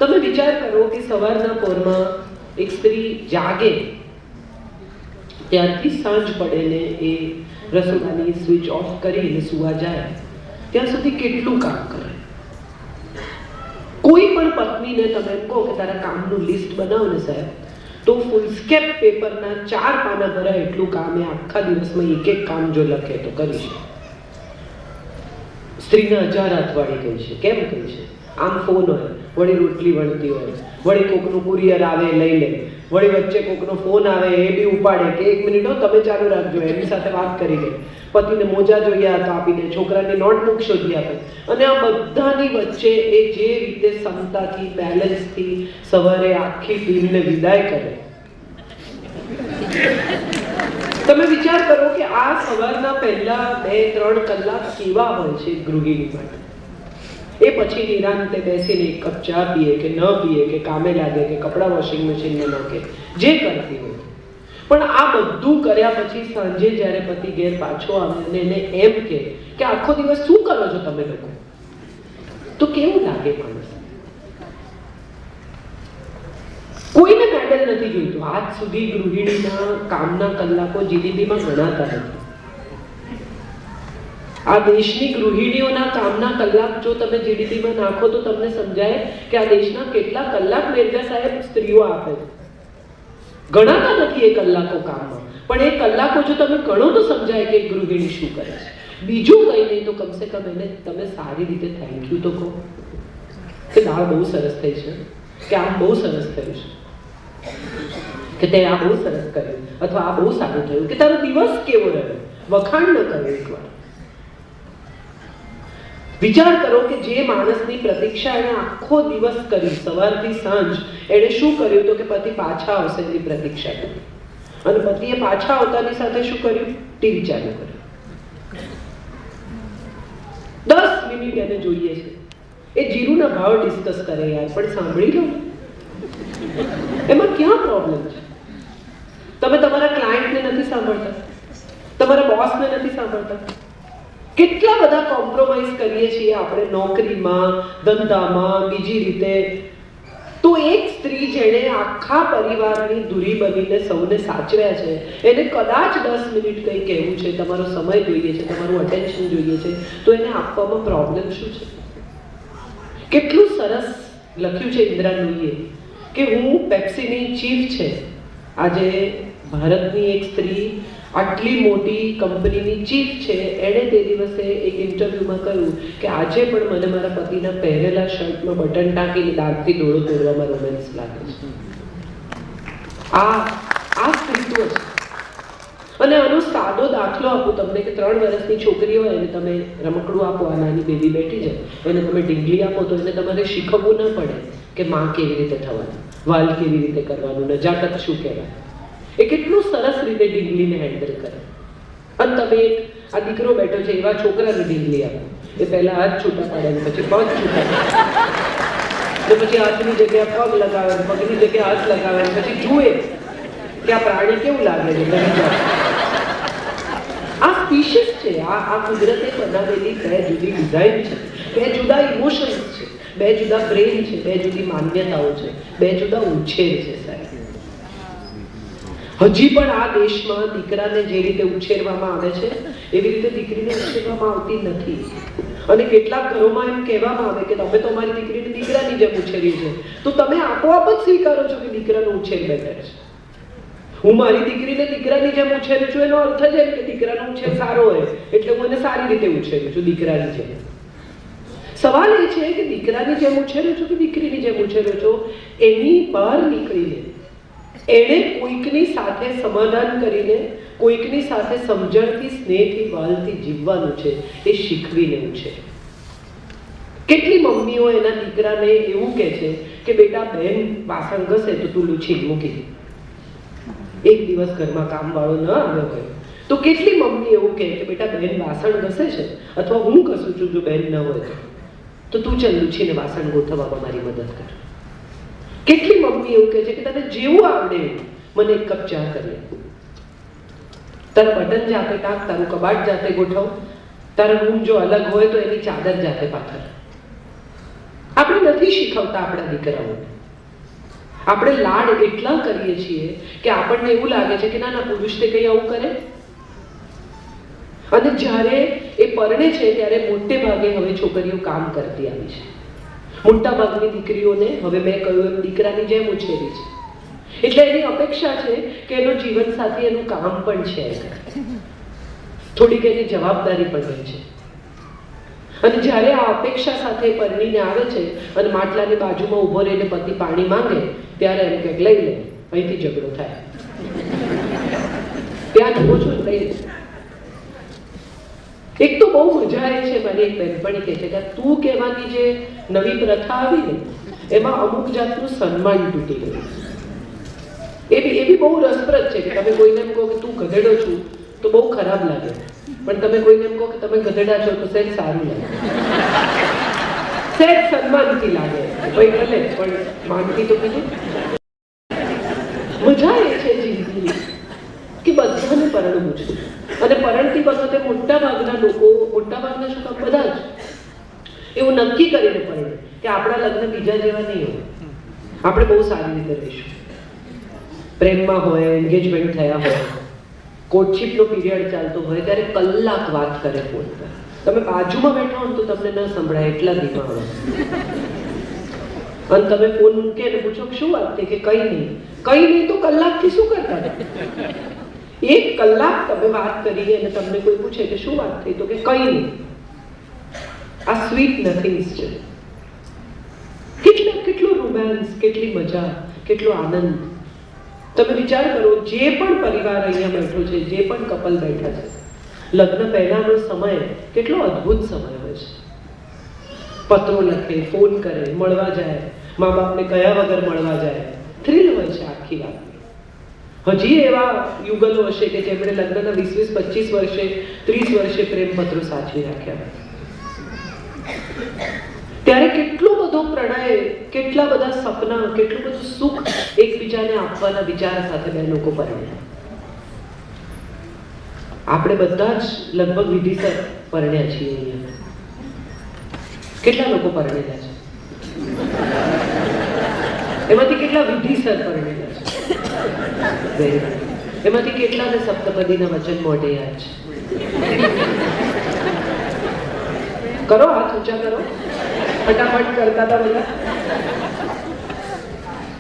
તમે વિચાર કરો કે સવારના પોરમાં એક સ્ત્રી જાગે ત્યારથી સાંજ પડે ને એ રસોડાની સ્વિચ ઓફ કરીને સુવા જાય ત્યાં સુધી કેટલું કામ કરે. કોઈ પણ પત્નીને તમે એમ કહો કે તારા કામનું લિસ્ટ બનાવો ને સાહેબ, તો ફૂલસ્કેપ પેપરના 4 પાના ભરાય એટલું કામ એ આખા દિવસમાં એક એક કામ જો લખે તો કરી છે. સ્ત્રીને 1000 હાથવાળી કહી છે. કેમ કહી છે? આમ ફોન હોય, વળી રોટલી વળતી હોય, વળી કોકનું કુરિયર આવે લઈ લે, વળી વચ્ચે કોકનો ફોન આવે એ બી ઉપાડે કે 1 મિનિટ તમે ચાલુ રાખજો, એની સાથે વાત કરી લે, પતિને મોજા જોઈએ તો આપી દે, છોકરાની નોટબુક શોધી આપે, અને આ બધાની વચ્ચે એ જે રીતે ક્ષમતાથી બેલેન્સથી સવારે આખી ટીમને વિદાય કરે. તમે વિચાર કરો કે આ સવારના પહેલા 2-3 કલાક કેવા હોય છે ગૃહિણી માટે. એ પછી નિરાંતે બેસીને એક કપ ચા પીએ કે ન પીએ, કે કામે લાગે કે કપડાં વોશિંગ મશીનમાં નાખે, જે કરતી હોય. પણ આ બધું કર્યા પછી સાંજે જ્યારે પતિ ઘેર પાછો આવે અને એને એમ કે આખો દિવસ શું કરો છો તમે લોકો, તો કેવું લાગે માણસ? કોઈને મેડલ નથી જોઈતું. આજ સુધી ગૃહિણીના કામના કલાકો જીડીપીમાં ગણાતા નથી. આ દેશની ગૃહિણીઓના કામના કલાક જો તમે જીડીપીમાં નાખો તો તમને સમજાય કે આ દેશના કેટલા કલાક મેરજા સાહેબ સ્ત્રીઓ આપે છે. ગણાતા નથી એ કલાકો કામમાં, પણ એ કલાકો જો તમે ગણો તો સમજાય કે ગૃહિણી શું કરે છે. બીજું કંઈ નહીં તો કમસે કમ એને તમે સારી રીતે થેન્ક યુ તો કહો કે દાળ બહુ સરસ થઈ છે, કે આમ બહુ સરસ થયું છે, કે તે આ બહુ સરસ કર્યું, અથવા આ બહુ સારું થયું, કે તારો દિવસ કેવો રહ્યો. વખાણ ન કરો એકવાર. વિચાર કરો કે જે માણસની પ્રતીક્ષા એને આખો દિવસ કરી, સવારથી સાંજ એને શું કર્યું તો કે પતિ પાછા આવશે એની પ્રતીક્ષા કરી, અને પતિએ પાછા આવતાની સાથે શું કર્યું? ટીવી ચાલુ કર્યું. 10 મિનિટ એને જોઈએ છે. એ જીરુના ભાવ ડિસ્કસ કરે યાર, પણ સાંભળી લો, એમાં ક્યાં પ્રોબ્લેમ છે? તમે તમારા ક્લાયન્ટને નથી સાંભળતા, તમારા બોસને નથી સાંભળતા. કેટલા બધા કોમ્પ્રોમાઇઝ કરીએ છીએ આપણે નોકરીમાં, ધંધામાં, બીજી રીતે. તો એક સ્ત્રી જેણે આખા પરિવારની ધુરી બનીને સૌને સાચવ્યા છે, એને કદાચ 10 મિનિટ કંઈ કહેવું છે, તમારો સમય જોઈએ છે, તમારું અટેન્શન જોઈએ છે, તો એને આપવામાં પ્રોબ્લેમ શું છે? કેટલું સરસ લખ્યું છે ઇન્દિરા નુઈએ કે હું પેપ્સીની ચીફ છે. આજે ભારતની એક સ્ત્રી આટલી મોટી કંપનીની ચીફ છે, એણે તે દિવસે એક ઇન્ટરવ્યુમાં કહ્યું કે આજે પણ મને મારા પતિના પહેરેલા શર્ટમાં બટન ટાંકીને દાંતથી ડોળો તોડવામાં રોમેન્સ લાગે છે. આ સ્ત્રીત્વ છે. અને આનો સાદો દાખલો આપું તમને કે 3 વર્ષની છોકરી હોય એને તમે રમકડું આપો, આ નાની બેબી બેઠી છે, એને તમે ઢીંગલી આપો તો એને તમારે શીખવવું ન પડે કે માં કેવી રીતે થવાનું, વાલ કેવી રીતે કરવાનું, નજાકત શું કહેવાય. એ કેટલું સરસ રીતે ઢીંગલીને હેન્ડલ કરે. અને તમે આ દીકરો બેઠો છે એવા છોકરાને ઢીંગલી આપો, એ પહેલા હાથ છૂટા પાડે, પછી પગ છૂટા પાડે, પછી હાથની જગ્યાએ પગ લગાવે, પગની જગ્યાએ હાથ લગાવે, પછી જુએ કે આ પ્રાણી કેવું લાગે છે. આ સ્પીશીસ છે, આ કુદરતે બનાવેલી 2 જુદી ડિઝાઇન છે, 2 જુદા ઇમોશન્સ છે, 2 જુદા બ્રેન છે, 2 જુદી માન્યતાઓ છે, 2 જુદા ઉછેર છે સાહેબ. હજી પણ આ દેશમાં દીકરાને જે રીતે ઉછેરવામાં આવે છે એવી રીતે દીકરીને ઉછેરવામાં આવતી નથી. અને કેટલાક ઘરોમાં એમ કહેવામાં આવે કે તમે તો અમારી દીકરીને દીકરાની જેમ ઉછેરી છે, તો તમે આપોઆપ જ સ્વીકારો છો કે દીકરાનો ઉછેર બેટર છે. હું મારી દીકરીને દીકરાની જેમ ઉછેરું છું એનો અર્થ જ કે દીકરાનો ઉછેર સારો હોય એટલે હું એને સારી રીતે ઉછેરું છું, દીકરાની જેમ. સવાલ એ છે કે દીકરાની જેમ ઉછેરો છો કે દીકરીની જેમ ઉછેરો છો, એની બહાર નીકળીને એણે કોઈકની સાથે સમાધાન કરીને, કોઈકની સાથે સમજણથી, સ્નેહથી, વાલથી જીવવાનું છે, એ શીખવી લેવું છે. કેટલી મમ્મીઓ એના દીકરાને એવું કહે છે કે બેટા બહેન વાસણ ઘસે તો તું લૂછી મૂકી દે. એક દિવસ ઘરમાં કામવાળો ન આવ્યો હોય તો કેટલી મમ્મી એવું કહે કે બેટા બહેન વાસણ ઘસે છે અથવા હું ઘસું છું, જો બહેન ન હોય તો તું ચાલ લૂછીને વાસણ ગોઠવવામાં મારી મદદ કર. કેટલી મમ્મી એવું કહે છે કે તને જેવું આવડે મને એક કપ ચા કરી આપ, તારા બટન જાતે ટાંક, તારું કબાટ જાતે ગોઠવ, તારા રૂમ જો અલગ હોય તો એની ચાદર જાતે પાથર. આપણે નથી શીખવતા આપણા દીકરાઓને. આપણે લાડ એટલા કરીએ છીએ કે આપણને એવું લાગે છે કે ના ના, પુરુષ તે કઈ આવું કરે. અને જ્યારે એ પરણે છે ત્યારે મોટે ભાગે હવે છોકરીઓ કામ કરતી આવી છે. મોટા ભાગની દીકરીઓને હવે મેં કહ્યું એમ દીકરાની જેમ ઉછેરી છે. એટલે એની અપેક્ષા છે કે એનો જીવન સાથી એનું કામ પણ છે, થોડીક એની જવાબદારી પણ હોય છે. અને જ્યારે આ અપેક્ષા સાથે પરણીને આવે છે અને માટલાની બાજુમાં ઊભો રહીને પતિ પાણી માંગે ત્યારે એમ કે લઈ લે, અહીંથી ઝઘડો થાય, ત્યાં જુઓ છો લઈ લે. એક તો બહુ મજા આવે છે, મારી એક બહેનપણી કહે છે કે તું કહેવાની જે નવી પ્રથા આવી ને એમાં અમુક જાતનું સન્માન તૂટી ગયું. એ બી બહુ રસપ્રદ છે કે તમે કોઈને એમ કહો કે તું ગધેડો છું તો બહુ ખરાબ લાગે, પણ તમે કોઈને એમ કહો કે તમે ગધેડા છો તો સહેજ સારું લાગે, સહેજ સન્માનથી લાગે. ભાઈ ભલે પણ માનથી તો કીધું. મજા એ છે જિંદગી કે બધાને પરણવું છે. અને પરણતી વખતે મોટા ભાગના લોકો, મોટા ભાગના શું કામ બધા જ એવું નક્કી કરીને પરણે કે આપણા લગ્ન બીજા જેવા નહીં હોય, આપણે બહુ સારી રીતે રહીશું. પ્રેમમાં હોય, એન્ગેજમેન્ટ થયા હોય, કોર્ટશીપનો પીરિયડ ચાલતો હોય ત્યારે કલાક વાત કરે ફોન પર. તમે બાજુમાં બેઠા હો તો તમને ન સંભળાય એટલા ધીમા હોય. અને તમે ફોન મૂકે અને પૂછો શું વાત થઈ કે કઈ નહીં તો કલાકથી શું કરતા હતા? 1 કલાક તમે વાત કરી અને તમને કોઈ પૂછે કે શું વાત થઈ તો કે કઈ નહીં. આ સ્વીટ નથિંગ્સ છે. કેટલું રોમાન્સ, કેટલી મજા, કેટલો આનંદ. તમે વિચાર કરો, જે પણ પરિવાર અહીંયા બેઠો છે, જે પણ કપલ બેઠા છે, લગ્ન પહેલાનો સમય કેટલો અદ્ભુત સમય હોય છે. પત્રો લખે, ફોન કરે, મળવા જાય, મા બાપને કયા વગર મળવા જાય, થ્રિલ હોય છે આખી વાત. હજી એવા યુગલો હશે કે જેમણે લગ્નના 20-25 વર્ષે, 30 વર્ષે પ્રેમ પત્રો સાચવી રાખ્યા. ત્યારે કેટલો બધો પ્રણય, કેટલા બધા સપના, કેટલું બધું સુખ એકબીજાને આપવાના વિચાર સાથે બે લોકો પરણ્યા. આપણે બધા જ લગભગ વિધિસર પરણ્યા છીએ અહીંયા. કેટલા લોકો પરણેલા છે? એમાંથી કેટલા વિધિસર પરણેલા છે? એમાંથી કેટલાને સપ્તપદીના વચન મોઢે યાદ છે? કરો, હાથ ઊંચા કરો. ફટાફટ કરતા હતા બધા.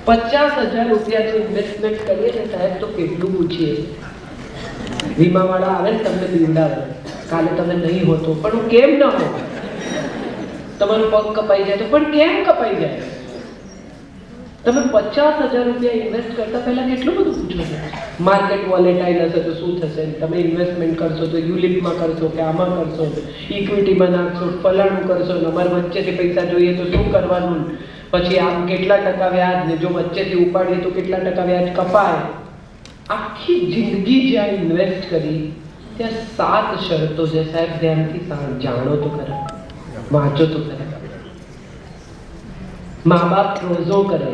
50,000 રૂપિયાનું ઇન્વેસ્ટમેન્ટ કરીએ ને સાહેબ તો કેટલું પૂછીએ. વીમાવાળા આવે ને તમને બિંદાવે, કાલે તમે નહીં હોતો પણ હું કેમ ન હો, તમારો પગ કપાઈ જાય તો પણ કેમ કપાઈ જાય? તમે 50,000 રૂપિયા ઇન્વેસ્ટ કરતા પહેલા કેટલું બધું પૂછો છો. માર્કેટ વોલેટાઇલ હશે તો શું થશે, તમે ઇન્વેસ્ટમેન્ટ કરશો તો યુલિપમાં કરશો કે આમાં કરશો, ઇક્વિટીમાં નાખશો, ફલાણું કરશો, અમારે વચ્ચેથી પૈસા જોઈએ તો શું કરવાનું, પછી આમ કેટલા ટકા વ્યાજ, ને જો વચ્ચેથી ઉપાડીએ તો કેટલા ટકા વ્યાજ કપાય. આખી જિંદગી જ્યાં ઇન્વેસ્ટ કરી ત્યાં 7 શરતો છે સાહેબ. ધ્યાનથી જાણો તો ખરા, વાંચો તો ખરા. મા બાપ રોજો કરે,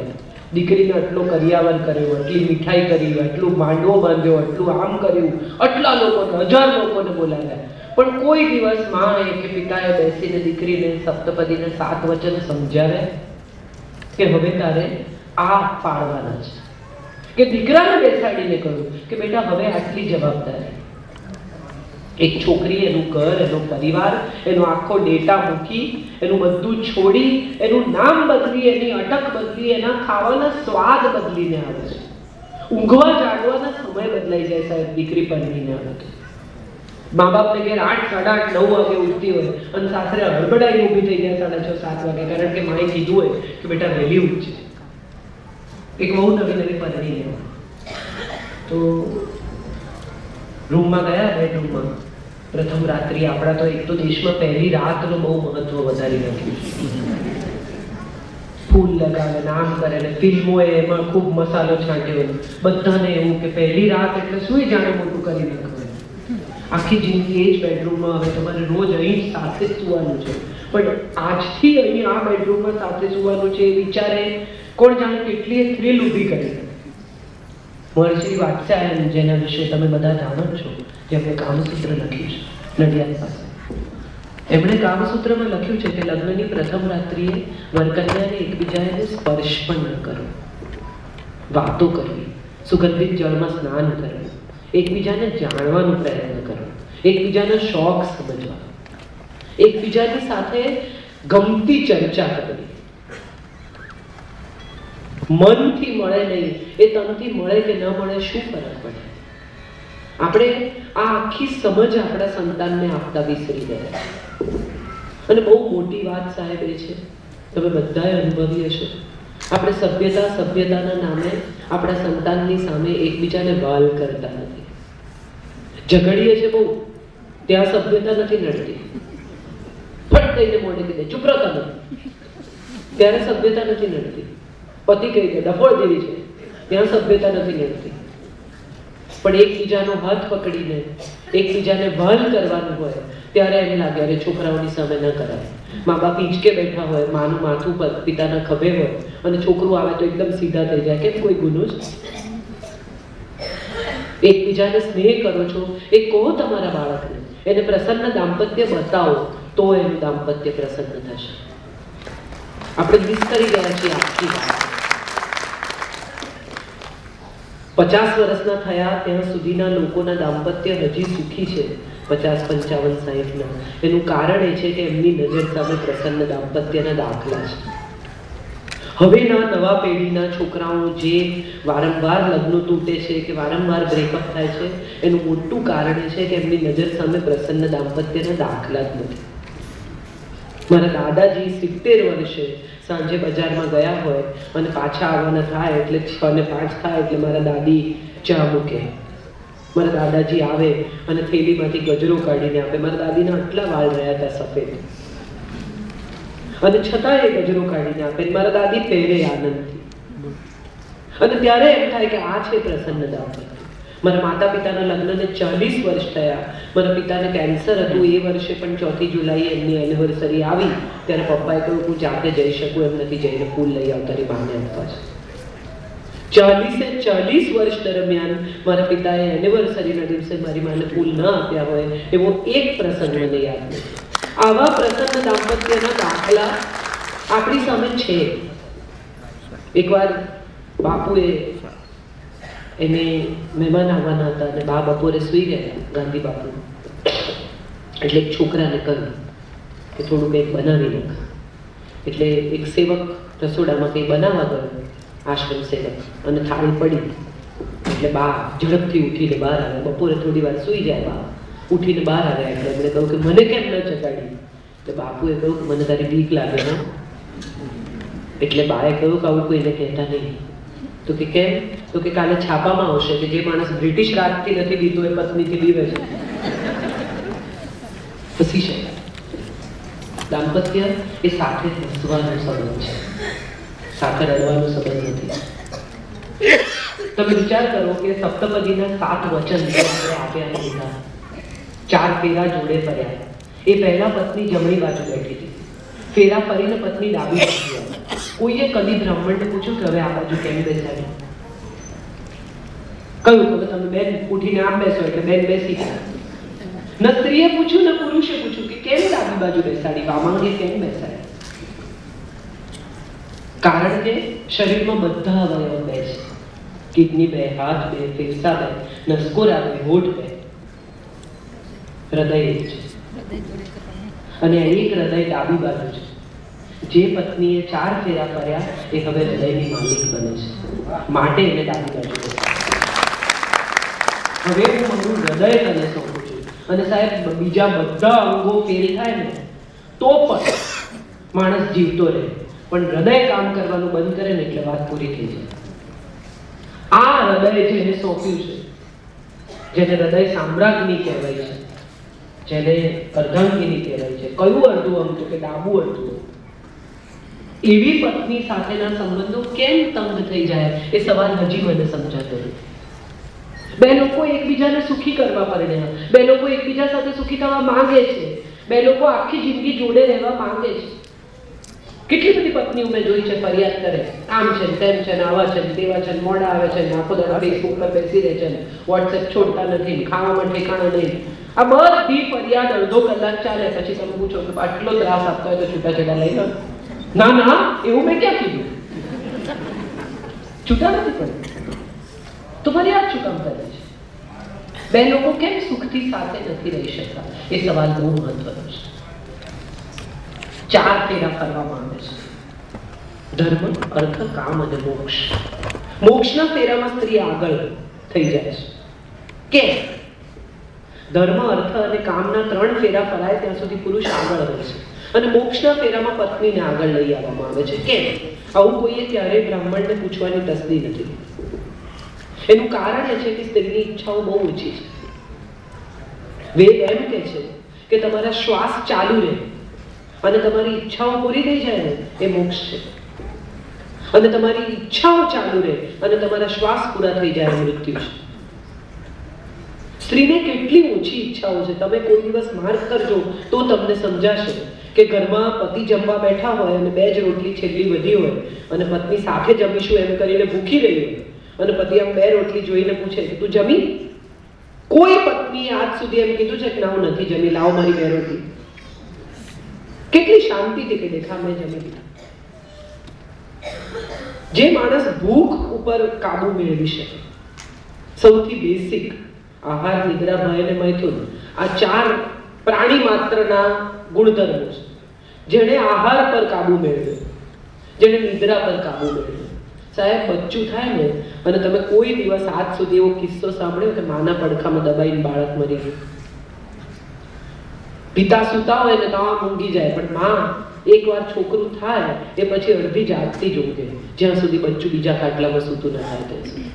દીકરીને આટલો કરિયાવર કર્યો, આટલી મીઠાઈ કરી, આટલું માંડવો બાંધ્યો, આટલું આમ કર્યું, આટલા લોકોને, 1000 લોકોને બોલાવ્યા, પણ કોઈ દિવસ માએ કે પિતાએ બેસીને દીકરીને સપ્તપદીને 7 વચન સમજાવે કે હવે તારે આ પાડવાના છે? કે દીકરાને બેસાડીને કહ્યું કે બેટા હવે આટલી જવાબદારી. એક છોકરી એનું ઘર, એનો પરિવાર, એનો આખો ડેટા મૂકી, એનું બધું છોડી, એનું નામ બદલી, એની અટક બદલી, એના ખાવાના સ્વાદ બદલીને આવે છે. ઊંઘવા જાગવાના સમય બદલાઈ જાય સાહેબ દીકરી પરણીને આવે તો. મા બાપને ઘેર 8, 8:30, 9 વાગે ઉઠતી હોય અને સાસરે હડબડાઈ ઊભી થઈ જાય 6:30, 7 વાગે, કારણ કે માએ કીધું હોય કે બેટા વહેલી ઉઠજે. એક બહુ નવી પરણીને તો રૂમમાં ગયા, બેડરૂમમાં પ્રથમ રાત્રિ. આપણા તો એક તો દેશમાં પહેલી રાતનું બહુ મહત્વ વધારી નાખ્યું. ફૂલ લગાવે, નામ કરે, ને ફિલ્મોએ એમાં ખૂબ મસાલો છાંટ્યો. બધાને એવું કે પહેલી રાત એટલે શું જાણે મોટું કરી નાખવું. આખી જિંદગી એ જ બેડરૂમમાં. હવે તમારે રોજ અહીં સાથે જ સુવાનું છે, પણ આજથી અહીં આ બેડરૂમમાં સાથે સુવાનું છે એ વિચારે કોણ જાણે કેટલી થ્રિલ ઊભી કરી. મહર્ષિ વાત્સ્યાયન, જેના વિશે તમે બધા જાણો છો, જેમણે કામસૂત્ર લખ્યું છે નડિયાદ પાસે, એમણે કામસૂત્રમાં લખ્યું છે કે લગ્નની પ્રથમ રાત્રિએ વરકન્યાને એકબીજાને સ્પર્શ પણ ન કરો, વાતો કરવી, સુગંધિત જળમાં સ્નાન કરવું, એકબીજાને જાણવાનો પ્રયત્ન કરવો, એકબીજાના શોખ સમજવા, એકબીજાની સાથે ગમતી ચર્ચા કરવી. મનથી મળે નહીં, એ તનથી મળે કે ન મળે શું ફરક પડે? આપણે આ આખી સમજ આપણા સંતાનને આપતા વિસરી ગયા. અને બહુ મોટી વાત સાહેબ એ છે, તમે બધાએ અનુભવી હશે, આપણે સભ્યતાના નામે આપણા સંતાનની સામે એકબીજાને વાલ કરતા નથી. ઝઘડીએ છે બહુ, ત્યાં સભ્યતા નથી નડતી, ફટ દઈને મોઢે કીધે ચૂપ રહો તમે, ત્યારે સભ્યતા નથી નડતી. પતિ કહી દે ડફોળ દેવી છે, ત્યાં સભ્યતા નથી નડતી. પણ એકબીજાનો હાથ પકડીને એકબીજાને વાલ કરવાનું હોય ત્યારે એમ લાગે અરે છોકરાઓની સામે ન કરાય. મા બાપ હિંચકે બેઠા હોય, માનું માથું પર પિતાના ખભે હોય અને છોકરું આવે તો એકદમ સીધા થઈ જાય, કેમ કોઈ ગુનો છે? એકબીજાને સ્નેહ કરો છો એ કહો તમારા બાળકને, એને પ્રસન્ન દાંપત્ય બતાવો તો એનું દાંપત્ય પ્રસન્ન થશે. આપણે મિસ કરી ગયા છીએ આખી વાત. 50 વર્ષના થયા ત્યાં સુધીના લોકોના દાંપત્ય હજી સુખી છે, 50, 55, 60ના. એનું કારણ એ છે કે એમની નજર સામે પ્રસન્ન દાંપત્યના દાખલા છે. હવેના નવા પેઢીના છોકરાઓ જે વારંવાર લગ્નો તૂટે છે કે વારંવાર બ્રેકઅપ થાય છે, એનું મોટું કારણ એ છે કે એમની નજર સામે પ્રસન્ન દાંપત્યના દાખલા જ નથી. મારા દાદાજી 70 વર્ષે સાંજે બજારમાં ગયા હોય અને પાછા આવવાના થાય એટલે 6 ને 5 થાય એટલે મારા દાદી ચા મૂકે. મારા દાદાજી આવે અને થેલીમાંથી ગજરો કાઢીને આપે. મારા દાદીના આટલા વાળ રહ્યા હતા સફેદ, અને છતાં એ ગજરો કાઢીને આપે. મારા દાદી પહેરે આનંદથી. અને ત્યારે એમ થાય કે આ છે પ્રસન્ન દાંપત્ય. મારા માતા પિતાના લગ્નને 40 વર્ષ થયા. મારા પિતાને કેન્સર હતું એ વર્ષે પણ 4 જુલાઈએ એમની એનિવર્સરી આવી ત્યારે પપ્પાએ કહ્યું હું જાતે જઈ શકું એમ નથી, જઈને ફૂલ લઈ આવતા રી માને આપવા છે. 40 વર્ષ દરમિયાન મારા પિતાએ એનિવર્સરીના દિવસે મારી માને ફૂલ ન આપ્યા હોય એવો એક પ્રસંગ મને યાદ નથી. આવા પ્રસન્ન દાંપત્યના દાખલા આપણી સામે છે. એકવાર બાપુએ એને મહેમાન આવવાના હતા અને બા બપોરે સૂઈ ગયા, ગાંધી બાપુ. એટલે એક છોકરાને કહ્યું કે થોડું કંઈક બનાવી નાખ. એટલે એક સેવક રસોડામાં કંઈ બનાવવા ગયો, આશ્રમ સેવક, અને થાળી પડી. એટલે બા ઝડપથી ઉઠીને બહાર આવ્યા. બપોરે થોડી વાર સૂઈ જાય બા, ઉઠીને બહાર આવ્યા. એટલે એમણે કહ્યું કે મને કેમ ન જગાડી? તો બાપુએ કહ્યું કે મને તારી બીક લાગે ને. એટલે બાએ કહ્યું કે આવું કોઈને કહેતા નહીં. તો કે કેમ? તો કે કાલે છાપામાં આવશે કે જે માણસ બ્રિટિશ રાજથી નથી બીતો એ પત્નીથી બીવે છે. હસી શકાય. દાંપત્ય એ સાથે હસવાનો સંબંધ છે, સાથે રડવાનો સંબંધ નથી. તમે વિચાર કરો કે સપ્તપદીના 7 વચન આપણે આપ્યા લીધા, 4 ફેરા જોડે ફર્યા. એ પહેલા પત્ની જમણી બાજુ બેઠી હતી, ફેરા ફરીને પત્ની ડાબી બાજુ આવી. કોઈએ કદી બ્રાહ્મણને પૂછ્યું કે હવે આ બાજુ કેમ બેસાડી? કહ્યું કે તમે બેન ઉઠીને આમ બેસો એટલે બેન બેસી ગયા. ન સ્ત્રીએ પૂછ્યું ને પુરુષે પૂછ્યું કે કેમ ડાબી બાજુ બેસાડી, વામાંગે કેમ બેસાડી? કારણ કે શરીરમાં બધા અવયવ બે છે. કિડની 2, હાથ 2, ફેફસા 2, નસકોરા 2, હોઠ 2, હૃદય એક છે. અને એક હૃદય ડાબી બાજુ છે. જે પત્નીએ 4 ફેરા ફર્યા એ હવે હૃદયની માલિક બને છે, માટે એને ડાબી બાજુ બેસાડી. હવે હું મારું હૃદય તને સોંપું છું. અને સાહેબ બીજા બધા અંગો ફેલ થાય ને તો પણ માણસ જીવતો રહે, પણ હૃદય કામ કરવાનું બંધ કરે ને એટલે વાત પૂરી થઈ જાય. આ હૃદય જેને સોંપ્યું છે, જેને હૃદય સામ્રાજ્ઞી કહેવાય છે, જેને અર્ધાંગિની કહેવાય છે. કયું અડધું અંગ? તો કે ડાબું અડધું. એવી પત્ની સાથેના સંબંધો કેમ તંગ થઈ જાય એ સવાલ હજી મને સમજાતો નથી. 2 લોકો એકબીજાને સુખી કરવા પરણ્યા, 2 લોકો એકબીજા સાથે સુખી થવા માંગે છે, 2 લોકો આખી જિંદગી જોડે રહેવા માંગે છે. કેટલી બધી પત્નીઓ મેં જોઈ છે ફરિયાદ કરે, આમ છે તેમ છે ને આવા છે તેવા છે, મોડા આવે છે, આખો દાડો ફેસબુક પર બેસી રહે છે, વોટ્સએપ છોડતા નથી, ખાવામાં ઠેકાણા નહીં. આ બધી ફરિયાદ અડધો કલાક ચાલે, પછી તમે પૂછો કે આટલો ત્રાસ આપતો હોય તો છૂટાછેડા લઈ લો. ના ના, એવું મેં ક્યાં કીધું? છૂટા નથી પડે તો ફરિયાદ શું કામ કરે છે? બે લોકો કેમ સુખથી સાથે નથી રહી શકતા? એ સવાલ બહુ મહત્વનો છે. 4 ફેરા ફરવામાં આવે છે: ધર્મ, અર્થ, કામ અને મોક્ષ. મોક્ષના ફેરામાં સ્ત્રી આગળ થઈ જાય છે. કેમ? ધર્મ, અર્થ અને કામના 3 ફેરા ફરાય ત્યાં સુધી પુરુષ આગળ રહે છે, અને મોક્ષના ફેરામાં પત્નીને આગળ લઈ આવવામાં આવે છે. કેમ? આવું કોઈએ ક્યારેય બ્રાહ્મણને પૂછવાની તસ્દી નથી. એનું કારણ એ છે કે સ્ત્રીની ઈચ્છાઓ બહુ ઓછી છે. વેદ એમ કહે છે કે તમારા શ્વાસ ચાલુ રહે અને તમારી ઈચ્છાઓ પૂરી થઈ જાય ને, એ મોક્ષ છે. અને તમારી ઈચ્છાઓ ચાલુ રહે અને તમારા શ્વાસ પૂરા થઈ જાય, મૃત્યુ છે. સ્ત્રીને કેટલી ઓછી ઈચ્છાઓ છે, તમે કોઈ દિવસ માર્ક કરજો તો તમને સમજાશે કે ઘરમાં પતિ જમવા બેઠા હોય અને 2 જ રોટલી છેલ્લી વધી હોય અને પત્ની સાથે જમીશું એમ કરીને ભૂખી રહી હોય અને પતિ આમ 2 રોટલી જોઈને પૂછે કે તું જમી? કોઈ પત્નીએ આજ સુધી એમ કીધું છે કે ના હું નથી જમી, લાવો મારી 2 રોટલી? કેટલી શાંતિથી કે દેખા મેં જમી લીધા. જે માણસ ભૂખ ઉપર કાબુ મેળવી શકે, સૌથી બેસિક આહાર, નિદ્રા, ભય અને મૈથુન, આ 4 પ્રાણી માત્રના ગુણધર્મો છે. જેણે આહાર પર કાબુ મેળવ્યો, જેણે નિદ્રા પર કાબુ મેળવ્યો, સાહેબ બચ્ચું થાય ને અને તમે કોઈ દિવસ આજ સુધી એવો કિસ્સો સાંભળ્યો કે માના પડખામાં દબાઈને બાળક મરી ગયું? પિતા સૂતા હોય ને તો આમ ઊંઘી જાય, પણ માં એકવાર છોકરું થાય એ પછી અડધી જાગતી જ ઊંઘે, જ્યાં સુધી બચ્ચું બીજા ખાટલામાં સૂતું ના થાય ત્યાં સુધી.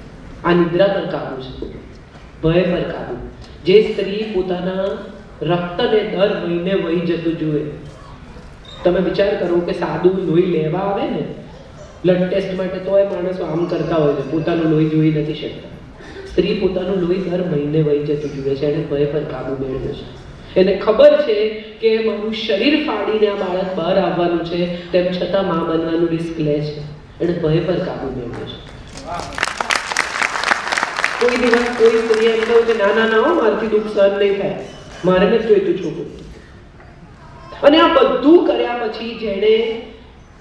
આ નિદ્રા પર કાબુ છે, ભય પર કાબુ. જે સ્ત્રી પોતાના રક્તને દર મહિને વહી જતું જુએ, તમે વિચાર કરો કે સાદું લોહી લેવા આવે ને બ્લડ ટેસ્ટ માટે, તો એ માણસો આમ કરતા હોય છે, પોતાનું લોહી જોઈ નથી શકતા. સ્ત્રી પોતાનું લોહી દર મહિને વહી જતું જુએ છે, એને ભય પર કાબુ મેળવ્યો છે. એને ખબર છે કે મારું શરીર ફાડીને આ બાળક બહાર આવવાનું છે, તેમ છતાં માં બનવાનું રિસ્ક લે છે. એને ભય પર કાબુ મેળવ્યો છે. કોઈ દિવસ કોઈ સ્ત્રી એમ કહ્યું કે ના ના ના, મારાથી દુઃખ સહન નહીં થાય, મારે નથી જોઈતું છોકરું. અને આ બધું કર્યા પછી જેણે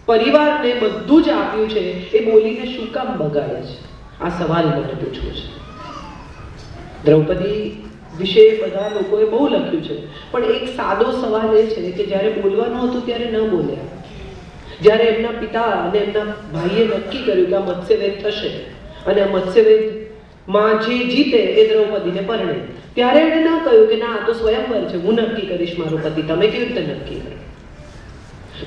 પરિવારને બધું જ આપ્યું છે, એ બોલીને શું કામ બગાડે છે? આ સવાલ મને પૂછવો છે. દ્રૌપદી વિશે બધા લોકોએ બહુ લખ્યું છે, પણ એક સાદો સવાલ એ છે કે જ્યારે બોલવાનું હતું ત્યારે ન બોલ્યા. જ્યારે એમના પિતા અને એમના ભાઈએ નક્કી કર્યું કે આ મત્સ્યવેદ થશે અને આ મત્સ્યવેદમાં જે જીતે એ દ્રૌપદીને પરણે, ત્યારે એણે ના કહ્યું કે ના આ તો સ્વયંવર છે, હું નક્કી કરીશ મારો પતિ, તમે કેવી રીતે નક્કી કરો?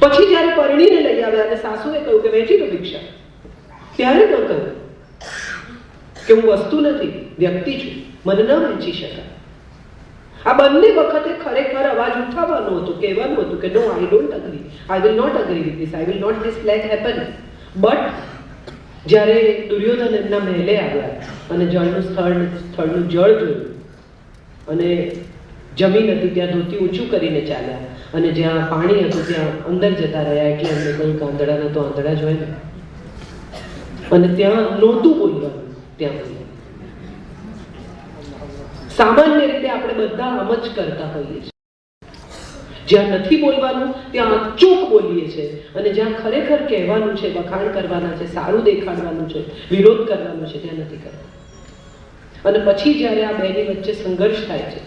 પછી જ્યારે પરણીને લઈ આવ્યા અને સાસુએ કહ્યું કે વહેંચી દો ભિક્ષા, ત્યારે ન કહ્યું કે હું વસ્તુ નથી, વ્યક્તિ છું, મને ન વહેંચી શકાય. આ બંને વખતે ખરેખર અવાજ ઉઠાવવાનો હતો, કહેવાનું હતું કે no, I don't agree, I will not agree with this, I will not this let happen. But જ્યારે દુર્યોધન એમના મહેલે આવ્યા અને સ્થળનું જળ જોયું અને જમીન હતી ત્યાં ધોતી ઊંચું કરીને ચાલ્યા અને જ્યાં પાણી હતું ત્યાં અંદર જતા રહ્યા, એટલે એમને કહ્યું કે આંધળાના તો આંધળા જ હોય ને, અને ત્યાં નહોતું બોલવાનું. ત્યાં સામાન્ય રીતે આપણે બધા આમ જ કરતા હોઈએ છીએ. જ્યાં નથી બોલવાનું ત્યાં અચૂક બોલીએ છીએ, અને જ્યાં ખરેખર કહેવાનું છે, વખાણ કરવાના છે, સારું દેખાડવાનું છે, વિરોધ કરવાનો છે, ત્યાં નથી કરતા. અને પછી જ્યારે આ બેની વચ્ચે સંઘર્ષ થાય છે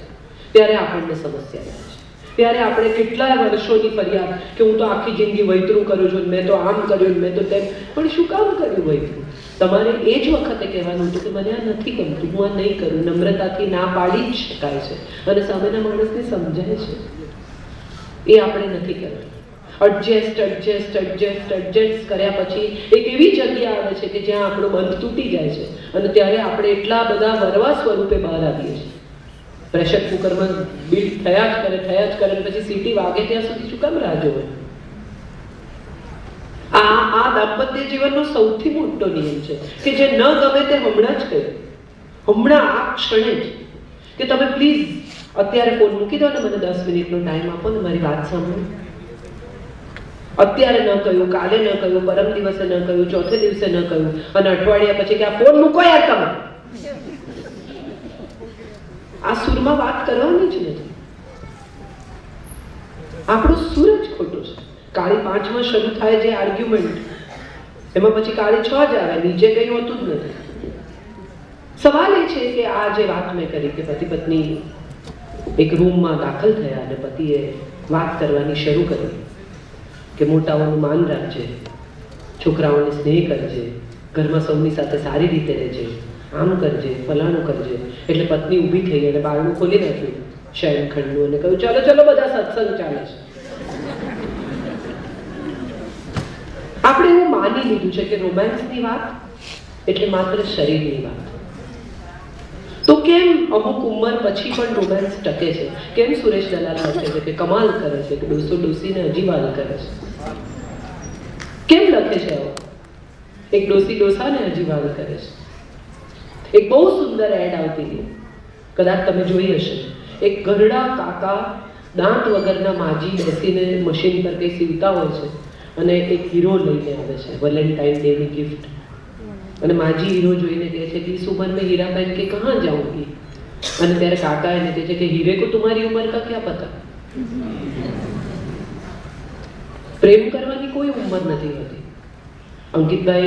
ત્યારે આપણને સમસ્યા થાય છે. ત્યારે આપણે કેટલા વર્ષોની ફરિયાદ કે હું તો આખી જિંદગી વૈતરું કરું છું, મેં તો આમ કર્યું, મેં તો તેમ. પણ શું કામ કર્યું વૈતરું? તમારે એ જ વખતે કહેવાનું હતું કે મને આ નથી ગમતું, હું આ નહીં કરું. નમ્રતાથી ના પાડી જ શકાય છે અને સામેના માણસને સમજાય છે. એ આપણે નથી કરવું. એડજસ્ટ કર્યા પછી એક એવી જગ્યા આવે છે કે જ્યાં આપણો બંધ તૂટી જાય છે અને ત્યારે આપણે એટલા બધા વરવા સ્વરૂપે બહાર આવીએ છીએ. પ્રેશર કુકરમાં બિલ્ડ થયા જ કરે પછી સીટી વાગે ત્યાં સુધી શું કામ રાહ જોવે? આ દાંપત્ય જીવનનો સૌથી મોટો નિયમ છે કે જે ન ગમે તે હમણાં જ કહ્યું, હમણાં આ ક્ષણે જ, કે તમે પ્લીઝ અત્યારે ફોન મૂકી દો ને, મને 10 મિનિટનો ટાઈમ આપો ને, મારી વાત સાંભળો. અત્યારે ન કહ્યું, કાલે ન કહ્યું, પરમ દિવસે ન કહ્યું, ચોથે દિવસે ન કહ્યું, અને અઠવાડિયા પછી કે આ ફોન મૂકો યાર તમે. આ સુરમાં વાત કરવાની જ નથી. આપણો સુર જ ખોટો છે. કાળી 5 માં શરૂ થાય જે આર્ગ્યુમેન્ટ, એમાં પછી કાળી 6 જ આવે, નીચે કઈ હોતું જ નથી. સવાલ એ છે કે આ જે વાત મેં કરી કે પતિ પત્ની એક રૂમમાં દાખલ થયા અને પતિએ વાત કરવાની શરૂ કરી કે મોટાઓનું માન રાખજે, છોકરાઓને સ્નેહ કરજે, ઘરમાં સૌની સાથે સારી રીતે રહેજે, આમ કરજે, ફલાણું કરજે. એટલે પત્ની ઊભી થઈ અને બારણું ખોલી નાખ્યું શયનખંડનું અને કહ્યું, ચાલો ચાલો બધા સત્સંગ ચાલે છે. આપણે એવું માની લીધું છે કે રોમાન્સની વાત એટલે માત્ર શરીરની વાત. તો કેમ અમુક ઉંમર પછી પણ રોમાન્સ ટકે છે? કેમ સુરેશ દલાલ લખે છે કે કમાલ કરે છે કે ડોસો ડોસીને હજી વાલ કરે છે? કેમ લખે છે આવું? એક ડોસી ડોસાને હજી વાલ કરે છે. એક બહુ સુંદર એડ આવતી હતી, કદાચ તમે જોઈ હશે. એક ગરડા કાકા દાંત વગરના માજી બેસીને મશીન પર કંઈ સીવતા હોય છે અને એક હીરો લઈને આવે છે વેલેન્ટાઇન ડેની ગિફ્ટ. અને માજી હીરો જોઈને કહે છે कि इस उम्र में हीरा पहन के कहाँ जाऊंगी? અને ત્યારે કાકા એને કહે છે કે हीरे को तुम्हारी उम्र का क्या पता? પ્રેમ કરવાની કોઈ ઉંમર નથી હોતી. અંકિતભાઈ